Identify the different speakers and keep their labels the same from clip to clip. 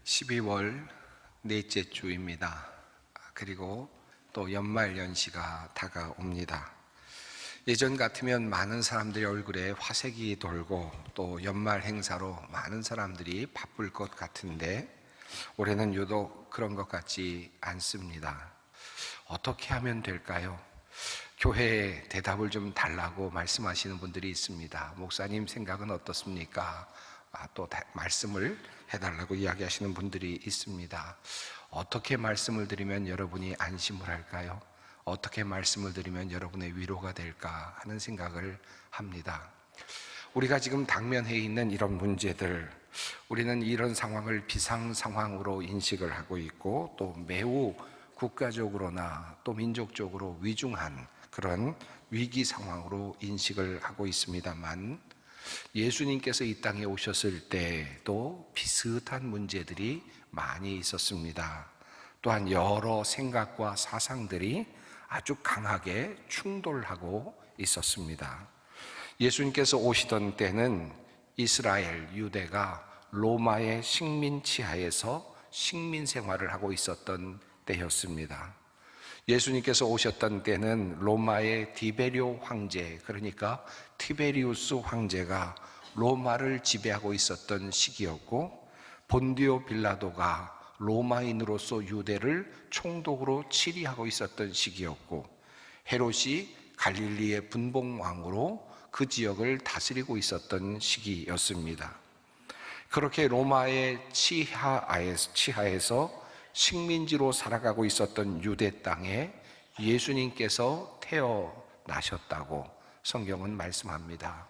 Speaker 1: (12월) 넷째 주입니다. 그리고 또 연말 연시가 다가옵니다. 예전 같으면 많은 사람들의 얼굴에 화색이 돌고 또 연말 행사로 많은 사람들이 바쁠 것 같은데 올해는 유독 그런 것 같지 않습니다. 어떻게 하면 될까요? 교회에 대답을 좀 달라고 말씀하시는 분들이 있습니다. 목사님 생각은 어떻습니까? 또 말씀을 해달라고 이야기하시는 분들이 있습니다. 어떻게 말씀을 드리면 여러분이 안심을 할까요? 어떻게 말씀을 드리면 여러분의 위로가 될까 하는 생각을 합니다. 우리가 지금 당면해 있는 이런 문제들, 우리는 이런 상황을 비상 상황으로 인식을 하고 있고 또 매우 국가적으로나 또 민족적으로 위중한 그런 위기 상황으로 인식을 하고 있습니다만, 예수님께서 이 땅에 오셨을 때도 비슷한 문제들이 많이 있었습니다. 또한 여러 생각과 사상들이 아주 강하게 충돌하고 있었습니다. 예수님께서 오시던 때는 이스라엘, 유대가 로마의 식민 치하에서 식민 생활을 하고 있었던 때였습니다. 예수님께서 오셨던 때는 로마의 디베리오 황제, 그러니까 티베리우스 황제가 로마를 지배하고 있었던 시기였고, 본디오 빌라도가 로마인으로서 유대를 총독으로 치리하고 있었던 시기였고, 헤롯이 갈릴리의 분봉왕으로 그 지역을 다스리고 있었던 시기였습니다. 그렇게 로마의 치하에서 식민지로 살아가고 있었던 유대 땅에 예수님께서 태어나셨다고 성경은 말씀합니다.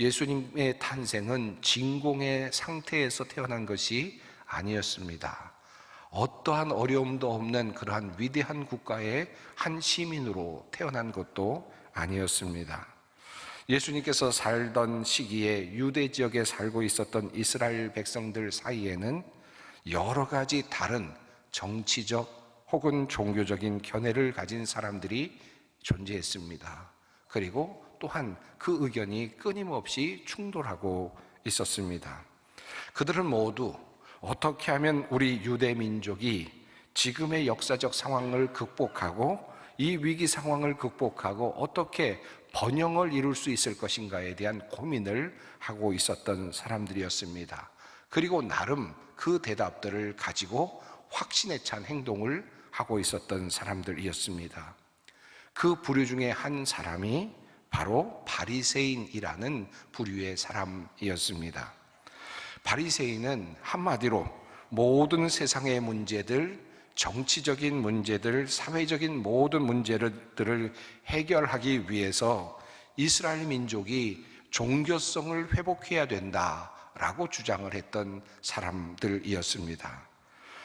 Speaker 1: 예수님의 탄생은 진공의 상태에서 태어난 것이 아니었습니다. 어떠한 어려움도 없는 그러한 위대한 국가의 한 시민으로 태어난 것도 아니었습니다. 예수님께서 살던 시기에 유대 지역에 살고 있었던 이스라엘 백성들 사이에는 여러 가지 다른 정치적 혹은 종교적인 견해를 가진 사람들이 존재했습니다. 그리고 또한 그 의견이 끊임없이 충돌하고 있었습니다. 그들은 모두 어떻게 하면 우리 유대 민족이 지금의 역사적 상황을 극복하고 이 위기 상황을 극복하고 어떻게 번영을 이룰 수 있을 것인가에 대한 고민을 하고 있었던 사람들이었습니다. 그리고 나름 그 대답들을 가지고 확신에 찬 행동을 하고 있었던 사람들이었습니다. 그 부류 중에 한 사람이 바로 바리새인이라는 부류의 사람이었습니다. 바리새인은 한마디로 모든 세상의 문제들, 정치적인 문제들, 사회적인 모든 문제들을 해결하기 위해서 이스라엘 민족이 종교성을 회복해야 된다라고 주장을 했던 사람들이었습니다.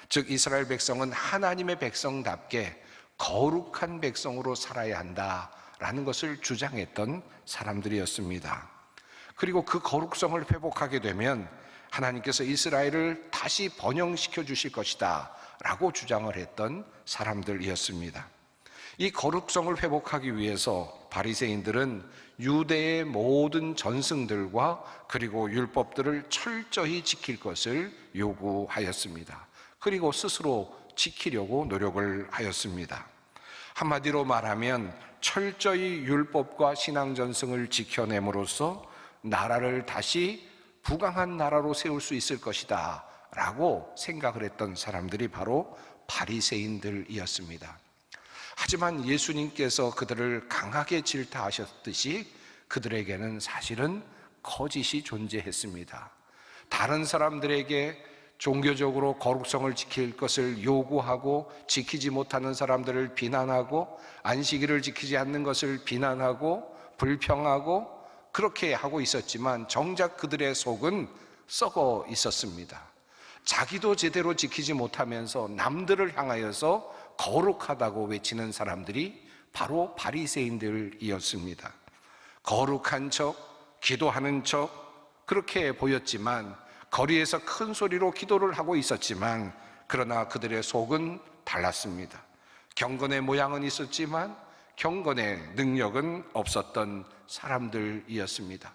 Speaker 1: 즉 이스라엘 백성은 하나님의 백성답게 거룩한 백성으로 살아야 한다라는 것을 주장했던 사람들이었습니다. 그리고 그 거룩성을 회복하게 되면 하나님께서 이스라엘을 다시 번영시켜 주실 것이다 라고 주장을 했던 사람들이었습니다. 이 거룩성을 회복하기 위해서 바리새인들은 유대의 모든 전승들과 그리고 율법들을 철저히 지킬 것을 요구하였습니다. 그리고 스스로 지키려고 노력을 하였습니다. 한마디로 말하면 철저히 율법과 신앙 전승을 지켜냄으로써 나라를 다시 부강한 나라로 세울 수 있을 것이다 라고 생각을 했던 사람들이 바로 바리새인들이었습니다. 하지만 예수님께서 그들을 강하게 질타하셨듯이 그들에게는 사실은 거짓이 존재했습니다. 다른 사람들에게 종교적으로 거룩성을 지킬 것을 요구하고 지키지 못하는 사람들을 비난하고 안식일을 지키지 않는 것을 비난하고 불평하고 그렇게 하고 있었지만 정작 그들의 속은 썩어 있었습니다. 자기도 제대로 지키지 못하면서 남들을 향하여서 거룩하다고 외치는 사람들이 바로 바리새인들이었습니다. 거룩한 척, 기도하는 척 그렇게 보였지만, 거리에서 큰 소리로 기도를 하고 있었지만, 그러나 그들의 속은 달랐습니다. 경건의 모양은 있었지만 경건의 능력은 없었던 사람들이었습니다.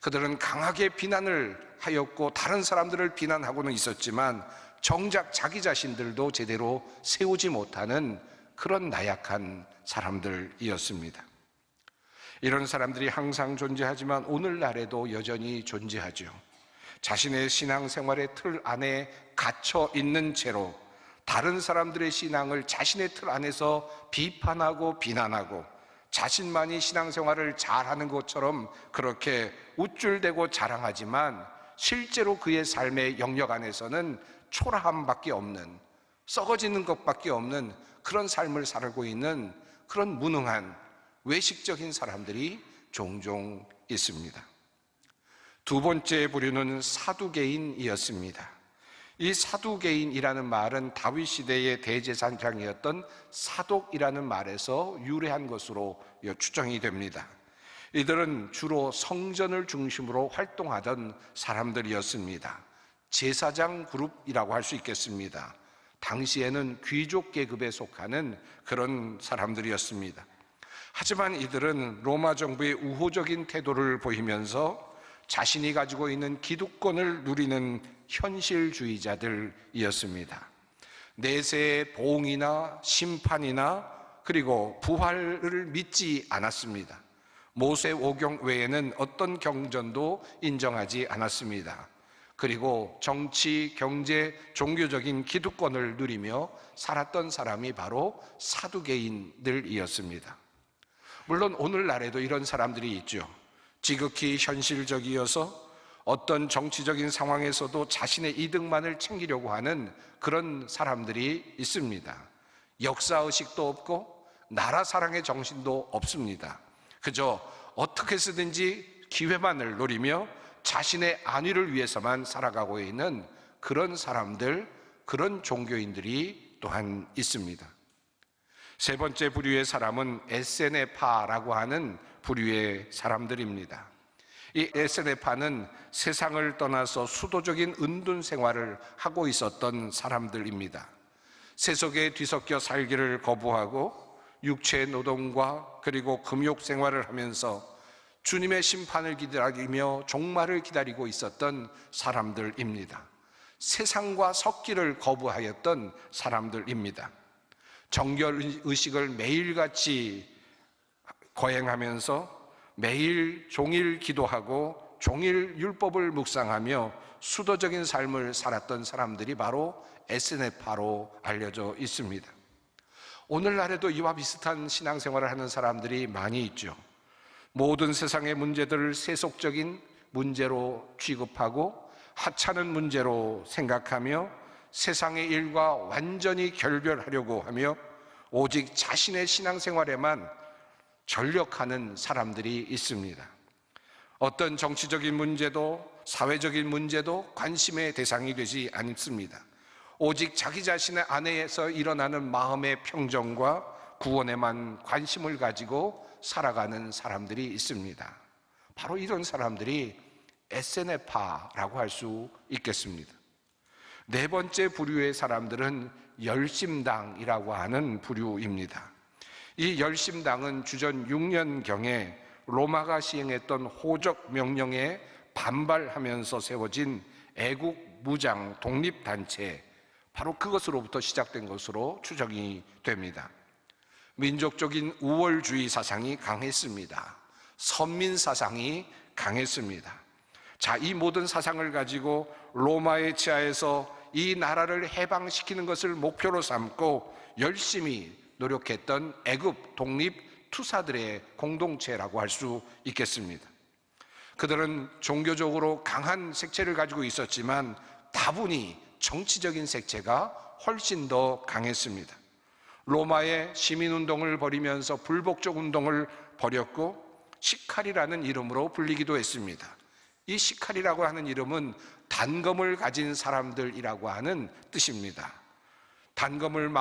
Speaker 1: 그들은 강하게 비난을 하였고 다른 사람들을 비난하고는 있었지만 정작 자기 자신들도 제대로 세우지 못하는 그런 나약한 사람들이었습니다. 이런 사람들이 항상 존재하지만 오늘날에도 여전히 존재하죠. 자신의 신앙생활의 틀 안에 갇혀 있는 채로 다른 사람들의 신앙을 자신의 틀 안에서 비판하고 비난하고 자신만이 신앙생활을 잘하는 것처럼 그렇게 우쭐대고 자랑하지만 실제로 그의 삶의 영역 안에서는 초라함밖에 없는, 썩어지는 것밖에 없는 그런 삶을 살고 있는 그런 무능한 외식적인 사람들이 종종 있습니다. 두 번째 부류는 사두개인이었습니다. 이 사두개인이라는 말은 다윗 시대의 대제사장이었던 사독이라는 말에서 유래한 것으로 추정이 됩니다. 이들은 주로 성전을 중심으로 활동하던 사람들이었습니다. 제사장 그룹이라고 할 수 있겠습니다. 당시에는 귀족 계급에 속하는 그런 사람들이었습니다. 하지만 이들은 로마 정부의 우호적인 태도를 보이면서 자신이 가지고 있는 기득권을 누리는 현실주의자들이었습니다. 내세의 보응이나 심판이나 그리고 부활을 믿지 않았습니다. 모세 오경 외에는 어떤 경전도 인정하지 않았습니다. 그리고 정치, 경제, 종교적인 기득권을 누리며 살았던 사람이 바로 사두개인들이었습니다. 물론 오늘날에도 이런 사람들이 있죠. 지극히 현실적이어서 어떤 정치적인 상황에서도 자신의 이득만을 챙기려고 하는 그런 사람들이 있습니다. 역사의식도 없고 나라 사랑의 정신도 없습니다. 그저 어떻게 쓰든지 기회만을 노리며 자신의 안위를 위해서만 살아가고 있는 그런 사람들, 그런 종교인들이 또한 있습니다. 세 번째 부류의 사람은 에세네파라고 하는 부류의 사람들입니다. 이 에세네파는 세상을 떠나서 수도적인 은둔 생활을 하고 있었던 사람들입니다. 세속에 뒤섞여 살기를 거부하고 육체 노동과 그리고 금욕 생활을 하면서 주님의 심판을 기다리며 종말을 기다리고 있었던 사람들입니다. 세상과 섞기를 거부하였던 사람들입니다. 정결의식을 매일같이 거행하면서 매일 종일 기도하고 종일 율법을 묵상하며 수도적인 삶을 살았던 사람들이 바로 에세네파로 알려져 있습니다. 오늘날에도 이와 비슷한 신앙생활을 하는 사람들이 많이 있죠. 모든 세상의 문제들을 세속적인 문제로 취급하고 하찮은 문제로 생각하며 세상의 일과 완전히 결별하려고 하며 오직 자신의 신앙생활에만 전력하는 사람들이 있습니다. 어떤 정치적인 문제도 사회적인 문제도 관심의 대상이 되지 않습니다. 오직 자기 자신의 안에서 일어나는 마음의 평정과 구원에만 관심을 가지고 살아가는 사람들이 있습니다. 바로 이런 사람들이 에세네파라고 할 수 있겠습니다. 네 번째 부류의 사람들은 열심당이라고 하는 부류입니다. 이 열심당은 주전 6년경에 로마가 시행했던 호적 명령에 반발하면서 세워진 애국 무장 독립단체, 바로 그것으로부터 시작된 것으로 추정이 됩니다. 민족적인 우월주의 사상이 강했습니다. 선민 사상이 강했습니다. 자, 이 모든 사상을 가지고 로마의 치하에서 이 나라를 해방시키는 것을 목표로 삼고 열심히 노력했던 애국 독립 투사들의 공동체라고 할 수 있겠습니다. 그들은 종교적으로 강한 색채를 가지고 있었지만 다분히 정치적인 색채가 훨씬 더 강했습니다. 로마의 시민운동을 벌이면서 불복종 운동을 벌였고 시카리라는 이름으로 불리기도 했습니다. 이 시카리라고 하는 이름은 단검을 가진 사람들이라고 하는 뜻입니다. 단검을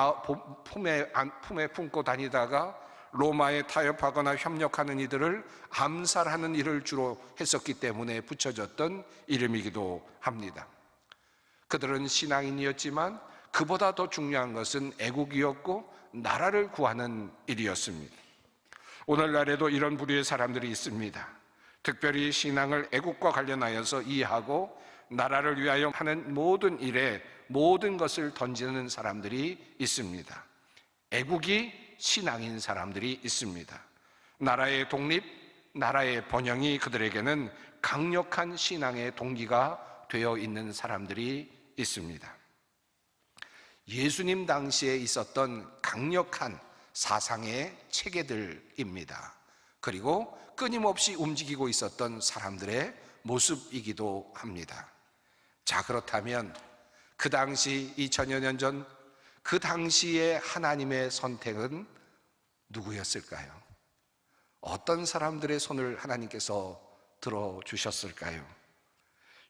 Speaker 1: 품에 품고 다니다가 로마에 타협하거나 협력하는 이들을 암살하는 일을 주로 했었기 때문에 붙여졌던 이름이기도 합니다. 그들은 신앙인이었지만 그보다 더 중요한 것은 애국이었고 나라를 구하는 일이었습니다. 오늘날에도 이런 부류의 사람들이 있습니다. 특별히 신앙을 애국과 관련하여서 이해하고 나라를 위하여 하는 모든 일에 모든 것을 던지는 사람들이 있습니다. 애국이 신앙인 사람들이 있습니다. 나라의 독립, 나라의 번영이 그들에게는 강력한 신앙의 동기가 되어 있는 사람들이 있습니다. 예수님 당시에 있었던 강력한 사상의 체계들입니다. 그리고 끊임없이 움직이고 있었던 사람들의 모습이기도 합니다. 자, 그렇다면 그 당시 2000여 년 전 그 당시의 하나님의 선택은 누구였을까요? 어떤 사람들의 손을 하나님께서 들어주셨을까요?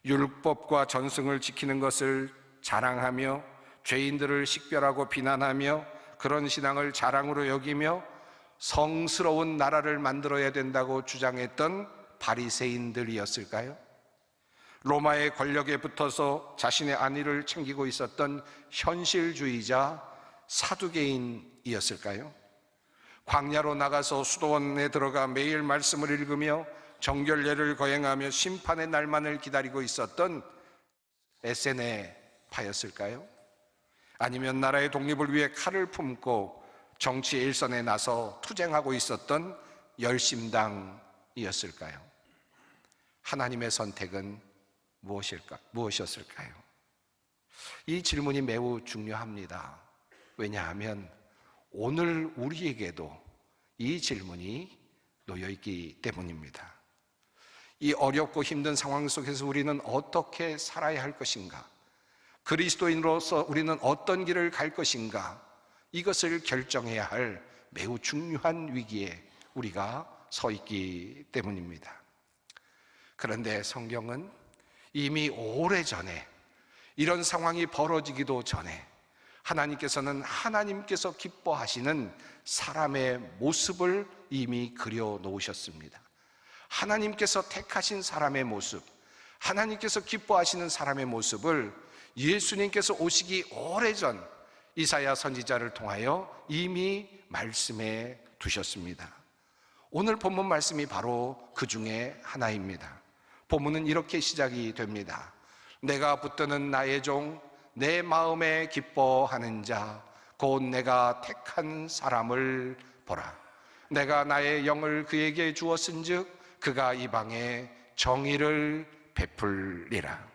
Speaker 1: 율법과 전승을 지키는 것을 자랑하며 죄인들을 식별하고 비난하며 그런 신앙을 자랑으로 여기며 성스러운 나라를 만들어야 된다고 주장했던 바리새인들이었을까요? 로마의 권력에 붙어서 자신의 안위를 챙기고 있었던 현실주의자 사두개인이었을까요? 광야로 나가서 수도원에 들어가 매일 말씀을 읽으며 정결례를 거행하며 심판의 날만을 기다리고 있었던 에세네파였을까요? 아니면 나라의 독립을 위해 칼을 품고 정치의 일선에 나서 투쟁하고 있었던 열심당이었을까요? 하나님의 선택은 무엇이었을까요? 이 질문이 매우 중요합니다. 왜냐하면 오늘 우리에게도 이 질문이 놓여있기 때문입니다. 이 어렵고 힘든 상황 속에서 우리는 어떻게 살아야 할 것인가? 그리스도인으로서 우리는 어떤 길을 갈 것인가? 이것을 결정해야 할 매우 중요한 위기에 우리가 서 있기 때문입니다. 그런데 성경은 이미 오래전에 이런 상황이 벌어지기도 전에 하나님께서는 하나님께서 기뻐하시는 사람의 모습을 이미 그려 놓으셨습니다. 하나님께서 택하신 사람의 모습, 하나님께서 기뻐하시는 사람의 모습을 예수님께서 오시기 오래전 이사야 선지자를 통하여 이미 말씀해 두셨습니다. 오늘 본문 말씀이 바로 그 중에 하나입니다. 본문은 이렇게 시작이 됩니다. 내가 붙드는 나의 종, 내 마음에 기뻐하는 자, 곧 내가 택한 사람을 보라. 내가 나의 영을 그에게 주었은즉 그가 이방에 정의를 베풀리라.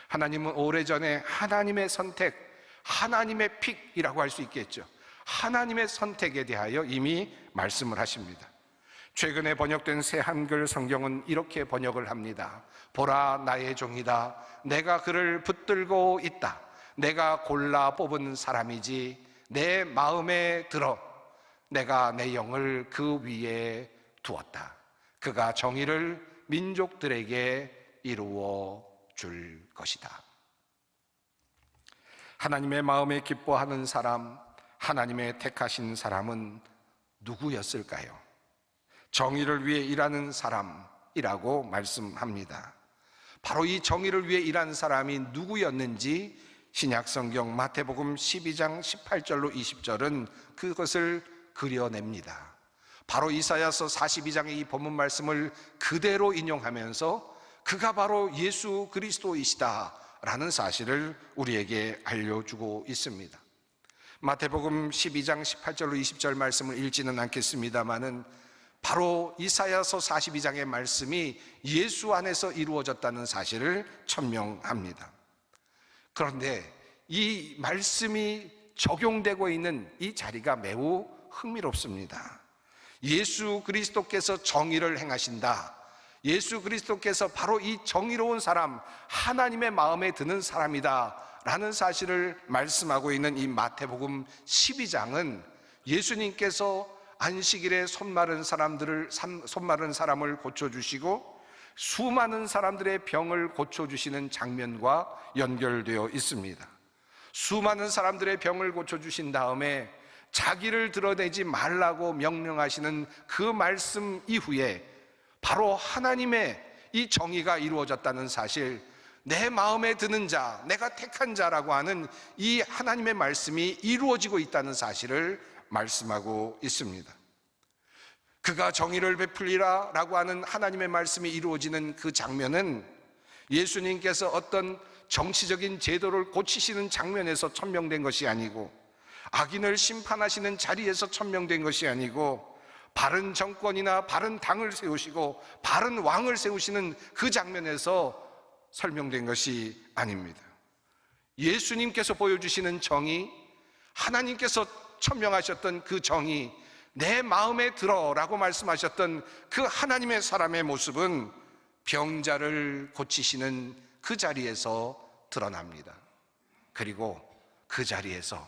Speaker 1: 하나님은 오래전에 하나님의 선택, 하나님의 픽이라고 할 수 있겠죠. 하나님의 선택에 대하여 이미 말씀을 하십니다. 최근에 번역된 새 한글 성경은 이렇게 번역을 합니다. 보라, 나의 종이다. 내가 그를 붙들고 있다. 내가 골라 뽑은 사람이지. 내 마음에 들어. 내가 내 영을 그 위에 두었다. 그가 정의를 민족들에게 이루어 줄 것이다. 하나님의 마음에 기뻐하는 사람, 하나님의 택하신 사람은 누구였을까요? 정의를 위해 일하는 사람이라고 말씀합니다. 바로 이 정의를 위해 일하는 사람이 누구였는지 신약성경 마태복음 12장 18절로 20절은 그것을 그려냅니다. 바로 이사야서 42장의 이 본문 말씀을 그대로 인용하면서 그가 바로 예수 그리스도이시다라는 사실을 우리에게 알려주고 있습니다. 마태복음 12장 18절로 20절 말씀을 읽지는 않겠습니다마는 바로 이사야서 42장의 말씀이 예수 안에서 이루어졌다는 사실을 천명합니다. 그런데 이 말씀이 적용되고 있는 이 자리가 매우 흥미롭습니다. 예수 그리스도께서 정의를 행하신다. 예수 그리스도께서 바로 이 정의로운 사람, 하나님의 마음에 드는 사람이다 라는 사실을 말씀하고 있는 이 마태복음 12장은 예수님께서 안식일에 손마른 사람을 고쳐주시고 수많은 사람들의 병을 고쳐주시는 장면과 연결되어 있습니다. 수많은 사람들의 병을 고쳐주신 다음에 자기를 드러내지 말라고 명령하시는 그 말씀 이후에 바로 하나님의 이 정의가 이루어졌다는 사실, 내 마음에 드는 자, 내가 택한 자라고 하는 이 하나님의 말씀이 이루어지고 있다는 사실을 말씀하고 있습니다. 그가 정의를 베풀리라 라고 하는 하나님의 말씀이 이루어지는 그 장면은 예수님께서 어떤 정치적인 제도를 고치시는 장면에서 천명된 것이 아니고, 악인을 심판하시는 자리에서 천명된 것이 아니고, 바른 정권이나 바른 당을 세우시고 바른 왕을 세우시는 그 장면에서 설명된 것이 아닙니다. 예수님께서 보여주시는 정의, 하나님께서 천명하셨던 그 정의, 내 마음에 들어 라고 말씀하셨던 그 하나님의 사람의 모습은 병자를 고치시는 그 자리에서 드러납니다. 그리고 그 자리에서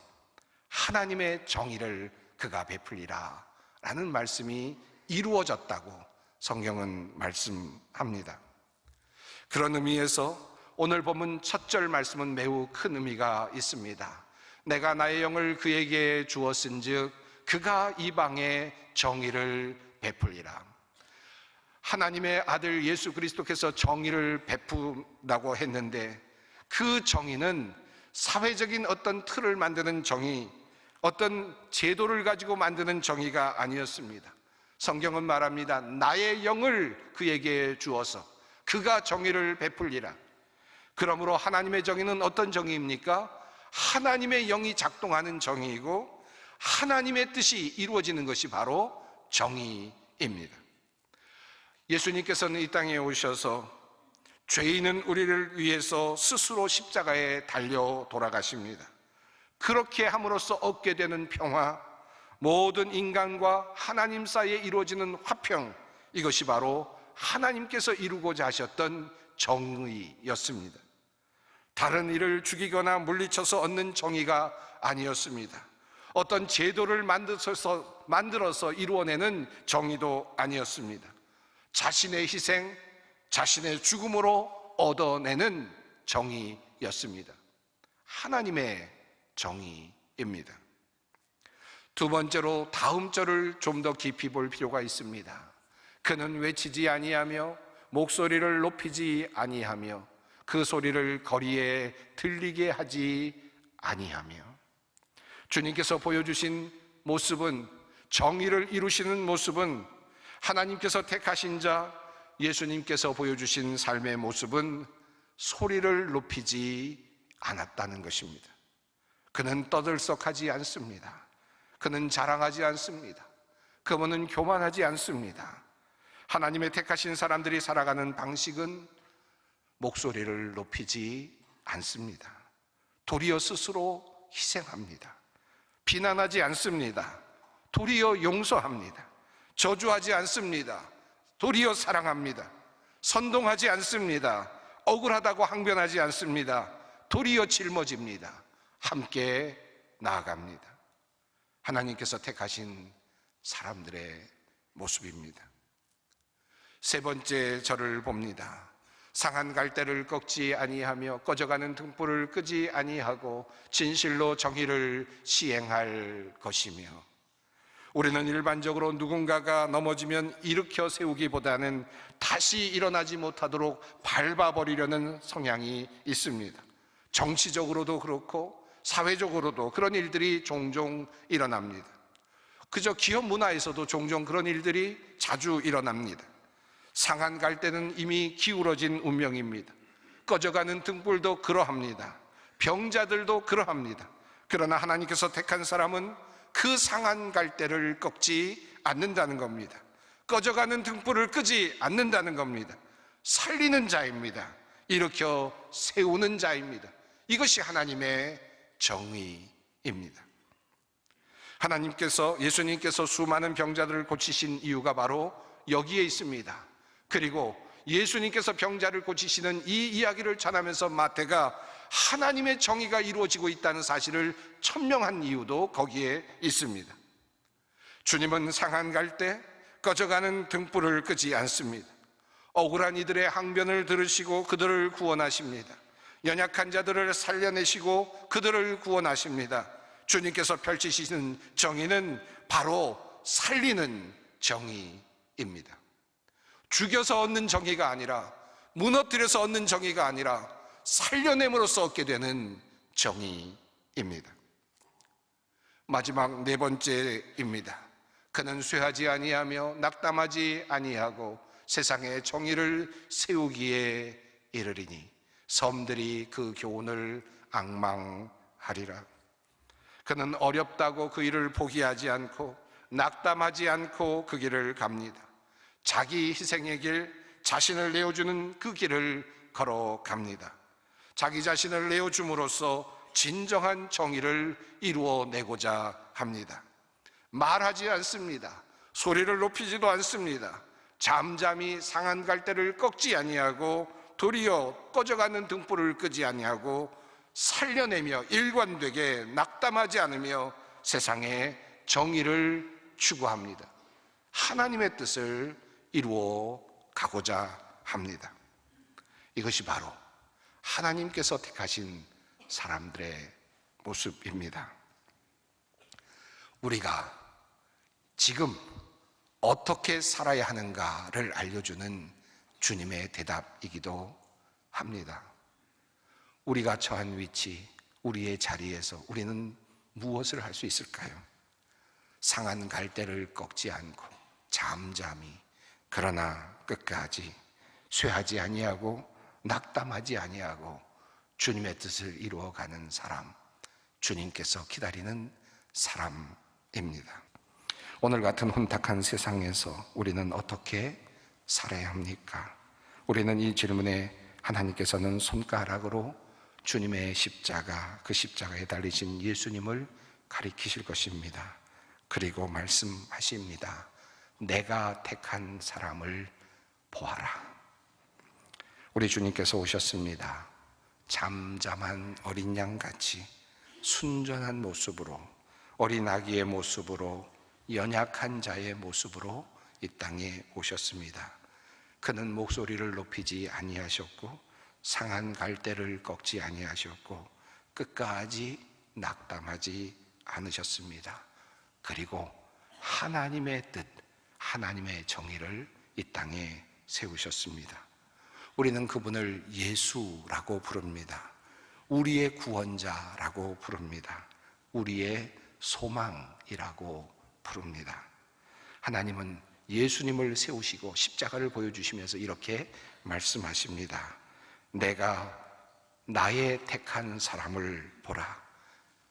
Speaker 1: 하나님의 정의를 그가 베풀리라 라는 말씀이 이루어졌다고 성경은 말씀합니다. 그런 의미에서 오늘 본문 첫 절 말씀은 매우 큰 의미가 있습니다. 내가 나의 영을 그에게 주었은즉 그가 이방에 정의를 베풀리라. 하나님의 아들 예수 그리스도께서 정의를 베푼다고 했는데, 그 정의는 사회적인 어떤 틀을 만드는 정의, 어떤 제도를 가지고 만드는 정의가 아니었습니다. 성경은 말합니다. 나의 영을 그에게 주어서 그가 정의를 베풀리라. 그러므로 하나님의 정의는 어떤 정의입니까? 하나님의 영이 작동하는 정의이고 하나님의 뜻이 이루어지는 것이 바로 정의입니다. 예수님께서는 이 땅에 오셔서 죄인은 우리를 위해서 스스로 십자가에 달려 돌아가십니다. 그렇게 함으로써 얻게 되는 평화, 모든 인간과 하나님 사이에 이루어지는 화평, 이것이 바로 하나님께서 이루고자 하셨던 정의였습니다. 다른 이를 죽이거나 물리쳐서 얻는 정의가 아니었습니다. 어떤 제도를 만들어서 이루어내는 정의도 아니었습니다. 자신의 희생, 자신의 죽음으로 얻어내는 정의였습니다. 하나님의 정의입니다. 두 번째로 다음 절을 좀 더 깊이 볼 필요가 있습니다. 그는 외치지 아니하며 목소리를 높이지 아니하며 그 소리를 거리에 들리게 하지 아니하며. 주님께서 보여주신 모습은, 정의를 이루시는 모습은, 하나님께서 택하신 자 예수님께서 보여주신 삶의 모습은 소리를 높이지 않았다는 것입니다. 그는 떠들썩하지 않습니다. 그는 자랑하지 않습니다. 그분은 교만하지 않습니다. 하나님의 택하신 사람들이 살아가는 방식은 목소리를 높이지 않습니다. 도리어 스스로 희생합니다. 비난하지 않습니다. 도리어 용서합니다. 저주하지 않습니다. 도리어 사랑합니다. 선동하지 않습니다. 억울하다고 항변하지 않습니다. 도리어 짊어집니다. 함께 나아갑니다. 하나님께서 택하신 사람들의 모습입니다. 세 번째 절을 봅니다. 상한 갈대를 꺾지 아니하며 꺼져가는 등불을 끄지 아니하고 진실로 정의를 시행할 것이며. 우리는 일반적으로 누군가가 넘어지면 일으켜 세우기보다는 다시 일어나지 못하도록 밟아버리려는 성향이 있습니다. 정치적으로도 그렇고 사회적으로도 그런 일들이 종종 일어납니다. 그저 기업 문화에서도 종종 그런 일들이 자주 일어납니다. 상한 갈대는 이미 기울어진 운명입니다. 꺼져가는 등불도 그러합니다. 병자들도 그러합니다. 그러나 하나님께서 택한 사람은 그 상한 갈대를 꺾지 않는다는 겁니다. 꺼져가는 등불을 끄지 않는다는 겁니다. 살리는 자입니다. 일으켜 세우는 자입니다. 이것이 하나님의 정의입니다. 하나님께서, 예수님께서 수많은 병자들을 고치신 이유가 바로 여기에 있습니다. 그리고 예수님께서 병자를 고치시는 이 이야기를 전하면서 마태가 하나님의 정의가 이루어지고 있다는 사실을 천명한 이유도 거기에 있습니다. 주님은 상한 갈대, 꺼져가는 등불을 끄지 않습니다. 억울한 이들의 항변을 들으시고 그들을 구원하십니다. 연약한 자들을 살려내시고 그들을 구원하십니다. 주님께서 펼치시는 정의는 바로 살리는 정의입니다. 죽여서 얻는 정의가 아니라, 무너뜨려서 얻는 정의가 아니라 살려냄으로써 얻게 되는 정의입니다. 마지막 네 번째입니다. 그는 쇠하지 아니하며 낙담하지 아니하고 세상의 정의를 세우기에 이르리니 섬들이 그 교훈을 앙망하리라. 그는 어렵다고 그 일을 포기하지 않고 낙담하지 않고 그 길을 갑니다. 자기 희생의 길, 자신을 내어주는 그 길을 걸어갑니다. 자기 자신을 내어줌으로써 진정한 정의를 이루어내고자 합니다. 말하지 않습니다. 소리를 높이지도 않습니다. 잠잠히 상한 갈대를 꺾지 아니하고 도리어 꺼져가는 등불을 끄지 아니하고 살려내며 일관되게 낙담하지 않으며 세상의 정의를 추구합니다. 하나님의 뜻을 이루어 가고자 합니다. 이것이 바로 하나님께서 택하신 사람들의 모습입니다. 우리가 지금 어떻게 살아야 하는가를 알려주는 주님의 대답이기도 합니다. 우리가 처한 위치, 우리의 자리에서 우리는 무엇을 할 수 있을까요? 상한 갈대를 꺾지 않고 잠잠히, 그러나 끝까지 쇠하지 아니하고 낙담하지 아니하고 주님의 뜻을 이루어가는 사람, 주님께서 기다리는 사람입니다. 오늘 같은 혼탁한 세상에서 우리는 어떻게 살아야 합니까? 우리는 이 질문에 하나님께서는 손가락으로 주님의 십자가, 그 십자가에 달리신 예수님을 가리키실 것입니다. 그리고 말씀하십니다. 내가 택한 사람을 보아라. 우리 주님께서 오셨습니다. 잠잠한 어린 양같이 순전한 모습으로, 어린 아기의 모습으로, 연약한 자의 모습으로 이 땅에 오셨습니다. 그는 목소리를 높이지 아니하셨고 상한 갈대를 꺾지 아니하셨고 끝까지 낙담하지 않으셨습니다. 그리고 하나님의 뜻, 하나님의 정의를 이 땅에 세우셨습니다. 우리는 그분을 예수라고 부릅니다. 우리의 구원자라고 부릅니다. 우리의 소망이라고 부릅니다. 하나님은 예수님을 세우시고 십자가를 보여주시면서 이렇게 말씀하십니다. 내가 나의 택한 사람을 보라.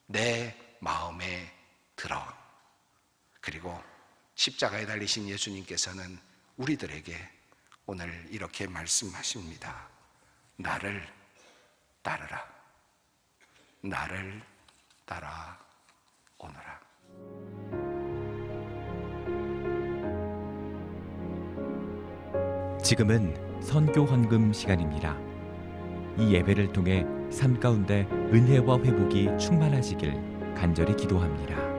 Speaker 1: 내 마음에 들어. 그리고 십자가에 달리신 예수님께서는 우리들에게 오늘 이렇게 말씀하십니다. 나를 따르라. 나를 따라오너라.
Speaker 2: 지금은 선교 헌금 시간입니다. 이 예배를 통해 삶 가운데 은혜와 회복이 충만하시길 간절히 기도합니다.